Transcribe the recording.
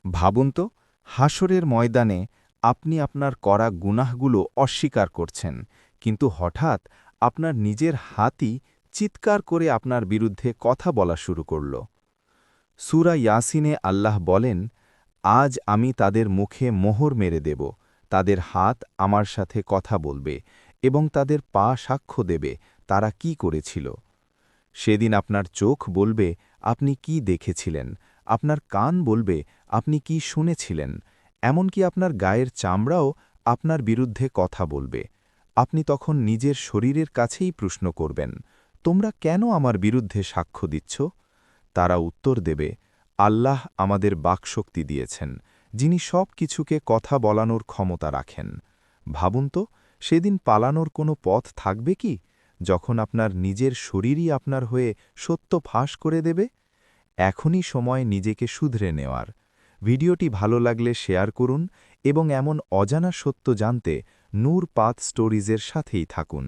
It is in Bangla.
ভাবুন তো, হাসরের ময়দানে আপনি আপনার করা গুনাহগুলো অস্বীকার করছেন, কিন্তু হঠাৎ আপনার নিজের হাতই চিৎকার করে আপনার বিরুদ্ধে কথা বলা শুরু করল। সূরা ইয়াসিনে আল্লাহ বলেন, আজ আমি তাদের মুখে মোহর মেরে দেব, তাদের হাত আমার সাথে কথা বলবে এবং তাদের পা সাক্ষ্য দেবে তারা কি করেছিল। সেদিন আপনার চোখ বলবে আপনি কি দেখেছিলেন, আপনার কান বলবে আপনি কি শুনেছিলেন, এমনকি আপনার গায়ের চামড়াও আপনার বিরুদ্ধে কথা বলবে। আপনি তখন নিজের শরীরের কাছেই প্রশ্ন করবেন, তোমরা কেন আমার বিরুদ্ধে সাক্ষ্য দিচ্ছ? তারা উত্তর দেবে, আল্লাহ আমাদের বাকশক্তি দিয়েছেন, যিনি সব কিছুকে কথা বলানোর ক্ষমতা রাখেন। ভাবুন তো, সেদিন পালানোর কোনো পথ থাকবে কি, যখন আপনার নিজের শরীরই আপনার হয়ে সত্য ফাঁস করে দেবে? এখনই সময় নিজেকে শুধরে নেওয়ার। ভিডিওটি ভালো লাগলে শেয়ার করুন এবং এমন অজানা সত্য জানতে নূর পাথ স্টোরিজের সাথেই থাকুন।